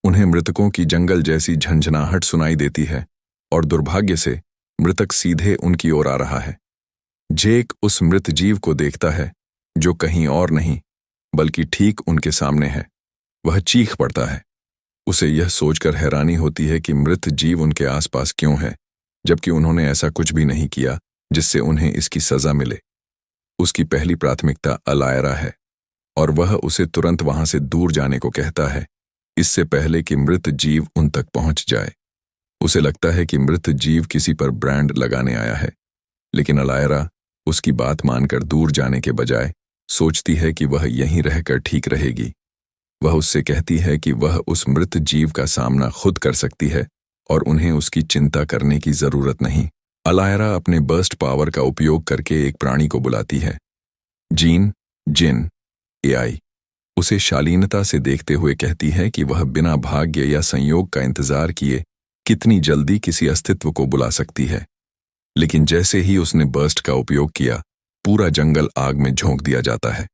उन्हें मृतकों की जंगल जैसी झंझनाहट सुनाई देती है और दुर्भाग्य से मृतक सीधे उनकी ओर आ रहा है। जेक उस मृत जीव को देखता है जो कहीं और नहीं बल्कि ठीक उनके सामने है। वह चीख पड़ता है। उसे यह सोचकर हैरानी होती है कि मृत जीव उनके आसपास क्यों है, जबकि उन्होंने ऐसा कुछ भी नहीं किया जिससे उन्हें इसकी सजा मिले। उसकी पहली प्राथमिकता अलायरा है और वह उसे तुरंत वहां से दूर जाने को कहता है, इससे पहले कि मृत जीव उन तक पहुंच जाए। उसे लगता है कि मृत जीव किसी पर ब्रांड लगाने आया है, लेकिन अलायरा उसकी बात मानकर दूर जाने के बजाय सोचती है कि वह यहीं रहकर ठीक रहेगी। वह उससे कहती है कि वह उस मृत जीव का सामना खुद कर सकती है और उन्हें उसकी चिंता करने की जरूरत नहीं। अलायरा अपने बर्स्ट पावर का उपयोग करके एक प्राणी को बुलाती है। जीन, जिन, एआई उसे शालीनता से देखते हुए कहती है कि वह बिना भाग्य या संयोग का इंतजार किए कितनी जल्दी किसी अस्तित्व को बुला सकती है। लेकिन जैसे ही उसने बर्स्ट का उपयोग किया, पूरा जंगल आग में झोंक दिया जाता है।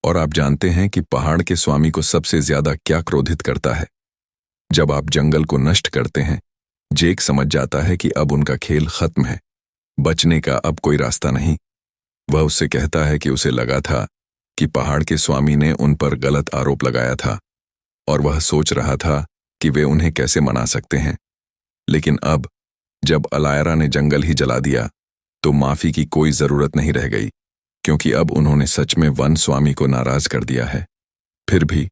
और आप जानते हैं कि पहाड़ के स्वामी को सबसे ज्यादा क्या क्रोधित करता है? जब आप जंगल को नष्ट करते हैं, जेक समझ जाता है कि अब उनका खेल खत्म है, बचने का अब कोई रास्ता नहीं। वह उससे कहता है कि उसे लगा था कि पहाड़ के स्वामी ने उन पर गलत आरोप लगाया था और वह सोच रहा था कि वे उन्हें कैसे मना सकते हैं। लेकिन अब जब अलायरा ने जंगल ही जला दिया तो माफी की कोई जरूरत नहीं रह गई, क्योंकि अब उन्होंने सच में वन स्वामी को नाराज कर दिया है। फिर भी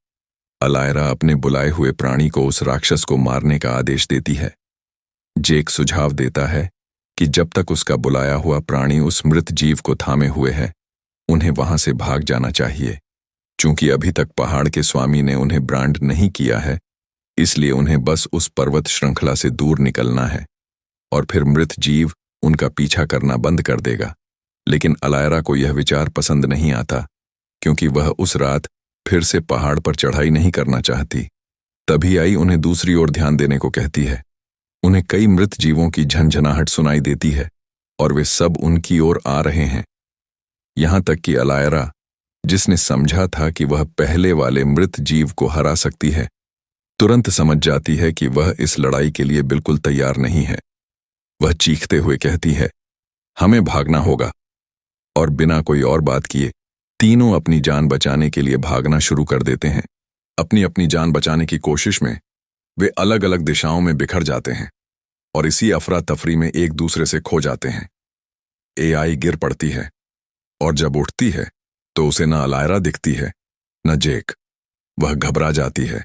अलायरा अपने बुलाए हुए प्राणी को उस राक्षस को मारने का आदेश देती है। जेक सुझाव देता है कि जब तक उसका बुलाया हुआ प्राणी उस मृत जीव को थामे हुए है, उन्हें वहां से भाग जाना चाहिए। चूंकि अभी तक पहाड़ के स्वामी ने उन्हें ब्रांड नहीं किया है, इसलिए उन्हें बस उस पर्वत श्रृंखला से दूर निकलना है और फिर मृत जीव उनका पीछा करना बंद कर देगा। लेकिन अलायरा को यह विचार पसंद नहीं आता, क्योंकि वह उस रात फिर से पहाड़ पर चढ़ाई नहीं करना चाहती। तभी आई उन्हें दूसरी ओर ध्यान देने को कहती है। उन्हें कई मृत जीवों की झंझनाहट सुनाई देती है और वे सब उनकी ओर आ रहे हैं। यहां तक कि अलायरा, जिसने समझा था कि वह पहले वाले मृत जीव को हरा सकती है, तुरंत समझ जाती है कि वह इस लड़ाई के लिए बिल्कुल तैयार नहीं है। वह चीखते हुए कहती है, हमें भागना होगा। और बिना कोई और बात किए तीनों अपनी जान बचाने के लिए भागना शुरू कर देते हैं। अपनी अपनी जान बचाने की कोशिश में वे अलग अलग दिशाओं में बिखर जाते हैं और इसी अफरा तफरी में एक दूसरे से खो जाते हैं। एआई गिर पड़ती है और जब उठती है तो उसे न अलायरा दिखती है न जेक। वह घबरा जाती है।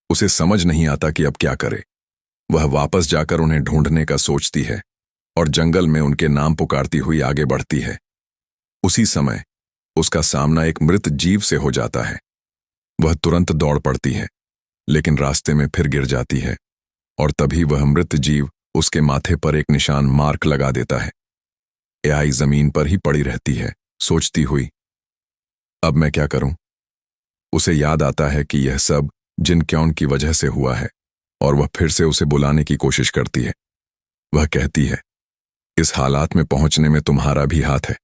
उसे समझ नहीं आता कि अब क्या करे। वह वापस जाकर उन्हें ढूंढने का सोचती है और जंगल में उनके नाम पुकारती हुई आगे बढ़ती है। उसी समय उसका सामना एक मृत जीव से हो जाता है। वह तुरंत दौड़ पड़ती है, लेकिन रास्ते में फिर गिर जाती है और तभी वह मृत जीव उसके माथे पर एक निशान मार्क लगा देता है। एआई जमीन पर ही पड़ी रहती है, सोचती हुई, अब मैं क्या करूं? उसे याद आता है कि यह सब जिन क्यों की वजह से हुआ है और वह फिर से उसे बुलाने की कोशिश करती है। वह कहती है, इस हालात में पहुंचने में तुम्हारा भी हाथ है,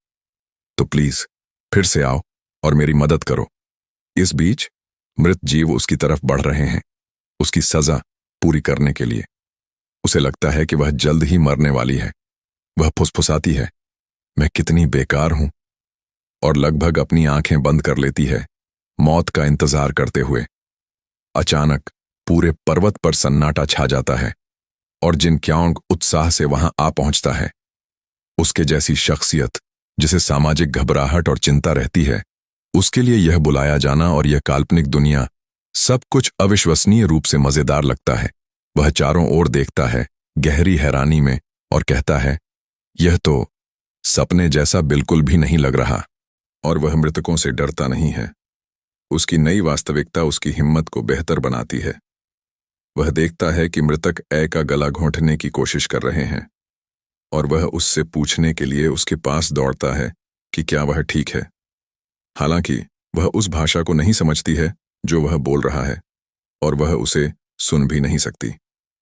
तो प्लीज फिर से आओ और मेरी मदद करो। इस बीच मृत जीव उसकी तरफ बढ़ रहे हैं, उसकी सजा पूरी करने के लिए। उसे लगता है कि वह जल्द ही मरने वाली है। वह फुसफुसाती है, मैं कितनी बेकार हूं, और लगभग अपनी आंखें बंद कर लेती है, मौत का इंतजार करते हुए। अचानक पूरे पर्वत पर सन्नाटा छा जाता है और जिन क्योंग उत्साह से वहां आ पहुंचता है। उसके जैसी शख्सियत जिसे सामाजिक घबराहट और चिंता रहती है, उसके लिए यह बुलाया जाना और यह काल्पनिक दुनिया सब कुछ अविश्वसनीय रूप से मजेदार लगता है। वह चारों ओर देखता है गहरी हैरानी में और कहता है, यह तो सपने जैसा बिल्कुल भी नहीं लग रहा। और वह मृतकों से डरता नहीं है। उसकी नई वास्तविकता उसकी हिम्मत को बेहतर बनाती है। वह देखता है कि मृतक ए का गला घोंटने की कोशिश कर रहे हैं और वह उससे पूछने के लिए उसके पास दौड़ता है कि क्या वह ठीक है। हालांकि वह उस भाषा को नहीं समझती है जो वह बोल रहा है और वह उसे सुन भी नहीं सकती।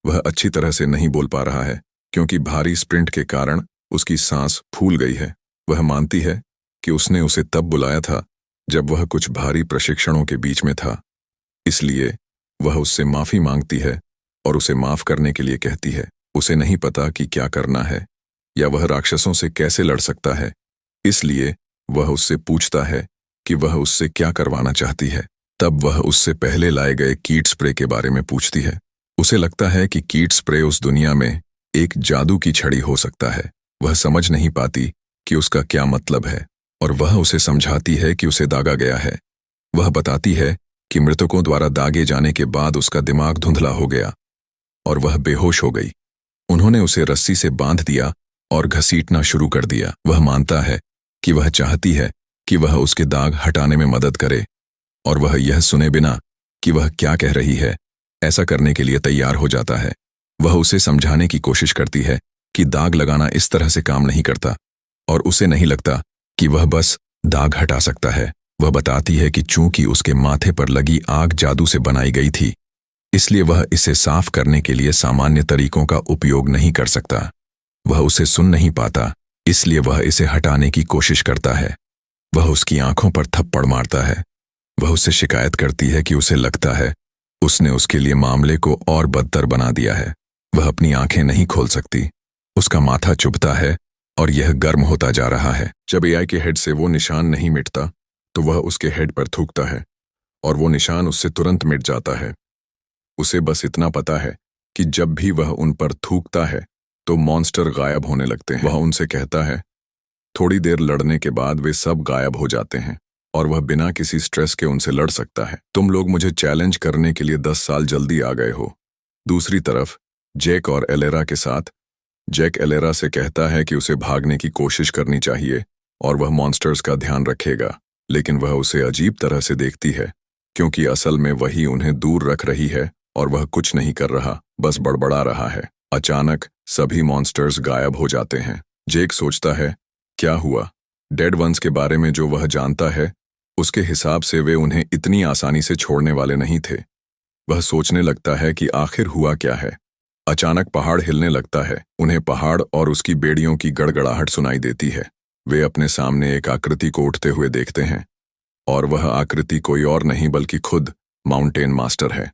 वह अच्छी तरह से नहीं बोल पा रहा है क्योंकि भारी स्प्रिंट के कारण उसकी सांस फूल गई है। वह मानती है कि उसने उसे तब बुलाया था जब वह कुछ भारी प्रशिक्षणों के बीच में था, इसलिए वह उससे माफी मांगती है और उसे माफ करने के लिए कहती है। उसे नहीं पता कि क्या करना है या वह राक्षसों से कैसे लड़ सकता है, इसलिए वह उससे पूछता है कि वह उससे क्या करवाना चाहती है। तब वह उससे पहले लाए गए कीट स्प्रे के बारे में पूछती है। उसे लगता है कि कीट स्प्रे उस दुनिया में एक जादू की छड़ी हो सकता है। वह समझ नहीं पाती कि उसका क्या मतलब है और वह उसे समझाती है कि उसे दागा गया है। वह बताती है कि मृतकों द्वारा दागे जाने के बाद उसका दिमाग धुंधला हो गया और वह बेहोश हो गई। उन्होंने उसे रस्सी से बांध दिया और घसीटना शुरू कर दिया। वह मानता है कि वह चाहती है कि वह उसके दाग हटाने में मदद करे और वह यह सुने बिना कि वह क्या कह रही है ऐसा करने के लिए तैयार हो जाता है। वह उसे समझाने की कोशिश करती है कि दाग लगाना इस तरह से काम नहीं करता और उसे नहीं लगता कि वह बस दाग हटा सकता है। वह बताती है कि चूंकि उसके माथे पर लगी आग जादू से बनाई गई थी, इसलिए वह इसे साफ करने के लिए सामान्य तरीकों का उपयोग नहीं कर सकता। वह उसे सुन नहीं पाता, इसलिए वह इसे हटाने की कोशिश करता है। वह उसकी आंखों पर थप्पड़ मारता है। वह उससे शिकायत करती है कि उसे लगता है उसने उसके लिए मामले को और बदतर बना दिया है। वह अपनी आंखें नहीं खोल सकती। उसका माथा चुभता है और यह गर्म होता जा रहा है। जब एआई के हेड से वो निशान नहीं मिटता तो वह उसके हेड पर थूकता है और वो निशान उससे तुरंत मिट जाता है। उसे बस इतना पता है कि जब भी वह उन पर थूकता है तो मॉन्स्टर गायब होने लगते हैं। वह उनसे कहता है, थोड़ी देर लड़ने के बाद वे सब गायब हो जाते हैं और वह बिना किसी स्ट्रेस के उनसे लड़ सकता है। तुम लोग मुझे चैलेंज करने के लिए 10 साल जल्दी आ गए हो। दूसरी तरफ जैक और एलेरा के साथ, जैक एलेरा से कहता है कि उसे भागने की कोशिश करनी चाहिए और वह मॉन्स्टर्स का ध्यान रखेगा, लेकिन वह उसे अजीब तरह से देखती है क्योंकि असल में वही उन्हें दूर रख रही है और वह कुछ नहीं कर रहा, बस बड़बड़ा रहा है। अचानक सभी मॉन्स्टर्स गायब हो जाते हैं। जेक सोचता है, क्या हुआ? डेड वंस के बारे में जो वह जानता है उसके हिसाब से वे उन्हें इतनी आसानी से छोड़ने वाले नहीं थे। वह सोचने लगता है कि आखिर हुआ क्या है। अचानक पहाड़ हिलने लगता है। उन्हें पहाड़ और उसकी बेड़ियों की गड़गड़ाहट सुनाई देती है। वे अपने सामने एक आकृति को उठते हुए देखते हैं और वह आकृति कोई और नहीं बल्कि खुद माउंटेन मास्टर है।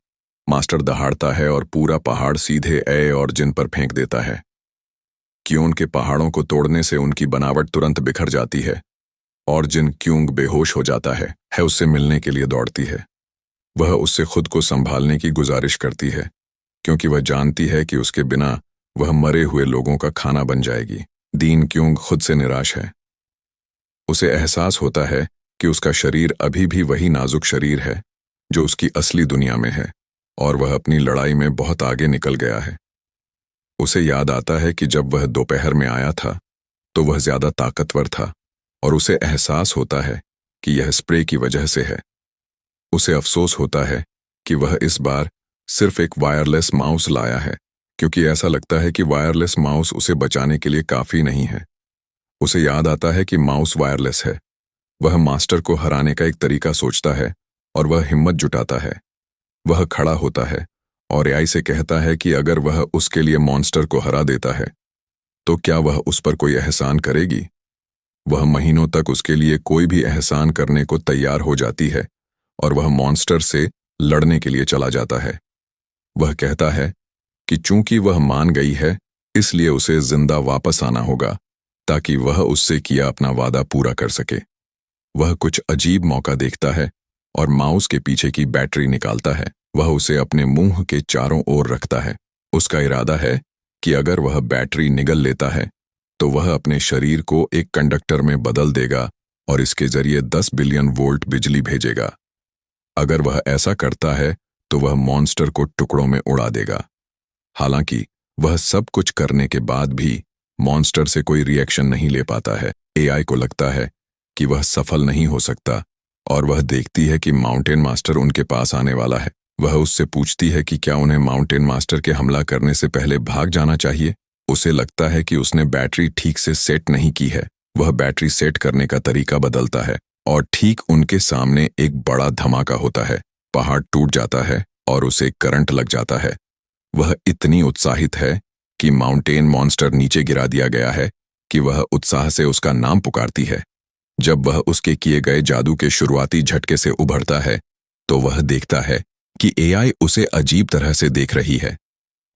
मास्टर दहाड़ता है और पूरा पहाड़ सीधे ए और जिन पर फेंक देता है। क्यून के पहाड़ों को तोड़ने से उनकी बनावट तुरंत बिखर जाती है और जिन क्यूंग बेहोश हो जाता है उससे मिलने के लिए दौड़ती है। वह उससे खुद को संभालने की गुजारिश करती है क्योंकि वह जानती है कि उसके बिना वह मरे हुए लोगों का खाना बन जाएगी। दीन क्यूंग खुद से निराश है। उसे एहसास होता है कि उसका शरीर अभी भी वही नाजुक शरीर है जो उसकी असली दुनिया में है और वह अपनी लड़ाई में बहुत आगे निकल गया है। उसे याद आता है कि जब वह दोपहर में आया था तो वह ज्यादा ताकतवर था और उसे एहसास होता है कि यह स्प्रे की वजह से है। उसे अफसोस होता है कि वह इस बार सिर्फ एक वायरलेस माउस लाया है क्योंकि ऐसा लगता है कि वायरलेस माउस उसे बचाने के लिए काफी नहीं है। उसे याद आता है कि माउस वायरलेस है। वह मास्टर को हराने का एक तरीका सोचता है और वह हिम्मत जुटाता है। वह खड़ा होता है और एआई से कहता है कि अगर वह उसके लिए मॉन्स्टर को हरा देता है तो क्या वह उस पर कोई एहसान करेगी। वह महीनों तक उसके लिए कोई भी एहसान करने को तैयार हो जाती है और वह मॉन्स्टर से लड़ने के लिए चला जाता है। वह कहता है कि चूंकि वह मान गई है इसलिए उसे जिंदा वापस आना होगा ताकि वह उससे किया अपना वादा पूरा कर सके। वह कुछ अजीब मौका देखता है और माउस के पीछे की बैटरी निकालता है। वह उसे अपने मुंह के चारों ओर रखता है। उसका इरादा है कि अगर वह बैटरी निगल लेता है तो वह अपने शरीर को एक कंडक्टर में बदल देगा और इसके जरिए 10 बिलियन वोल्ट बिजली भेजेगा। अगर वह ऐसा करता है तो वह मॉन्स्टर को टुकड़ों में उड़ा देगा। हालांकि वह सब कुछ करने के बाद भी मॉन्स्टर से कोई रिएक्शन नहीं ले पाता है। एआई को लगता है कि वह सफल नहीं हो सकता और वह देखती है कि माउंटेन मास्टर उनके पास आने वाला है। वह उससे पूछती है कि क्या उन्हें माउंटेन मास्टर के हमला करने से पहले भाग जाना चाहिए। उसे लगता है कि उसने बैटरी ठीक से सेट नहीं की है। वह बैटरी सेट करने का तरीका बदलता है और ठीक उनके सामने एक बड़ा धमाका होता है। पहाड़ टूट जाता है और उसे करंट लग जाता है। वह इतनी उत्साहित है कि माउंटेन मॉन्स्टर नीचे गिरा दिया गया है कि वह उत्साह से उसका नाम पुकारती है। जब वह उसके किए गए जादू के शुरुआती झटके से उभरता है तो वह देखता है कि एआई उसे अजीब तरह से देख रही है।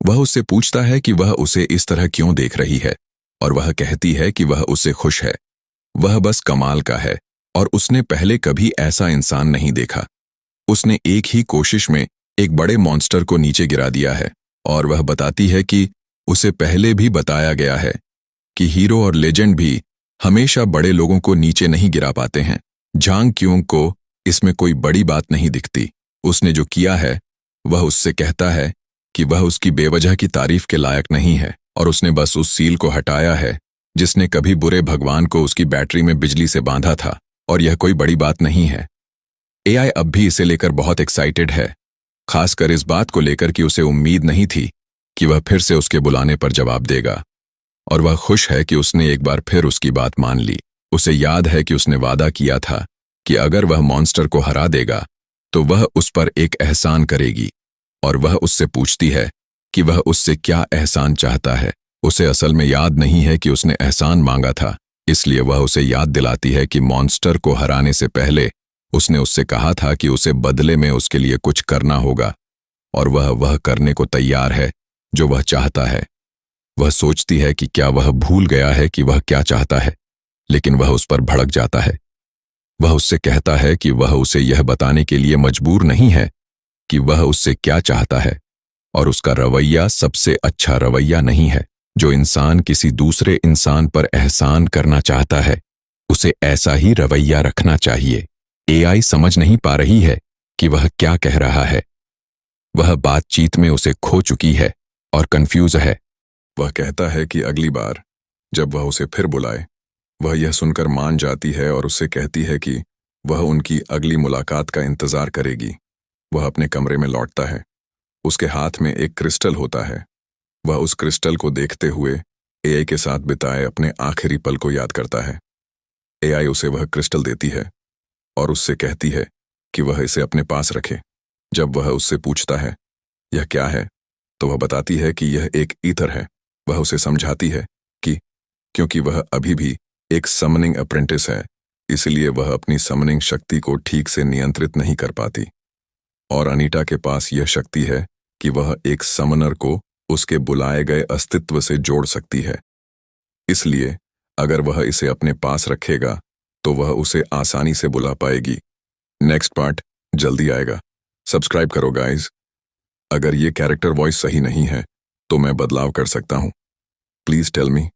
वह उससे पूछता है कि वह उसे इस तरह क्यों देख रही है, और वह कहती है कि वह उससे खुश है। वह बस कमाल का है और उसने पहले कभी ऐसा इंसान नहीं देखा। उसने एक ही कोशिश में एक बड़े मॉन्स्टर को नीचे गिरा दिया है, और वह बताती है कि उसे पहले भी बताया गया है कि हीरो और लेजेंड भी हमेशा बड़े लोगों को नीचे नहीं गिरा पाते हैं। झांग क्यूंग को इसमें कोई बड़ी बात नहीं दिखती। उसने जो किया है वह उससे कहता है कि वह उसकी बेवजह की तारीफ के लायक नहीं है, और उसने बस उस सील को हटाया है जिसने कभी बुरे भगवान को उसकी बैटरी में बिजली से बांधा था, और यह कोई बड़ी बात नहीं है। एआई अब भी इसे लेकर बहुत एक्साइटेड है, खासकर इस बात को लेकर कि उसे उम्मीद नहीं थी कि वह फिर से उसके बुलाने पर जवाब देगा, और वह खुश है कि उसने एक बार फिर उसकी बात मान ली। उसे याद है कि उसने वादा किया था कि अगर वह मॉन्स्टर को हरा देगा तो वह उस पर एक एहसान करेगी, और वह उससे पूछती है कि वह उससे क्या एहसान चाहता है। उसे असल में याद नहीं है कि उसने एहसान मांगा था, इसलिए वह उसे याद दिलाती है कि मॉन्स्टर को हराने से पहले उसने उससे कहा था कि उसे बदले में उसके लिए कुछ करना होगा, और वह करने को तैयार है जो वह चाहता है। वह सोचती है कि क्या वह भूल गया है कि वह क्या चाहता है, लेकिन वह उस पर भड़क जाता है। वह उससे कहता है कि वह उसे यह बताने के लिए मजबूर नहीं है कि वह उससे क्या चाहता है, और उसका रवैया सबसे अच्छा रवैया नहीं है। जो इंसान किसी दूसरे इंसान पर एहसान करना चाहता है उसे ऐसा ही रवैया रखना चाहिए। एआई समझ नहीं पा रही है कि वह क्या कह रहा है। वह बातचीत में उसे खो चुकी है और कंफ्यूज है। वह कहता है कि अगली बार जब वह उसे फिर बुलाए, वह यह सुनकर मान जाती है और उससे कहती है कि वह उनकी अगली मुलाकात का इंतजार करेगी। वह अपने कमरे में लौटता है। उसके हाथ में एक क्रिस्टल होता है। वह उस क्रिस्टल को देखते हुए एआई के साथ बिताए अपने आखिरी पल को याद करता है। एआई उसे वह क्रिस्टल देती है और उससे कहती है कि वह इसे अपने पास रखे। जब वह उससे पूछता है यह क्या है, तो वह बताती है कि यह एक ईथर है। वह उसे समझाती है कि क्योंकि वह अभी भी एक समनिंग अप्रेंटिस है, इसलिए वह अपनी समनिंग शक्ति को ठीक से नियंत्रित नहीं कर पाती, और अनीटा के पास यह शक्ति है कि वह एक समनर को उसके बुलाए गए अस्तित्व से जोड़ सकती है। इसलिए अगर वह इसे अपने पास रखेगा तो वह उसे आसानी से बुला पाएगी। नेक्स्ट पार्ट जल्दी आएगा। सब्सक्राइब करो गाइज। अगर ये कैरेक्टर वॉइस सही नहीं है तो मैं बदलाव कर सकता हूँ। Please tell me.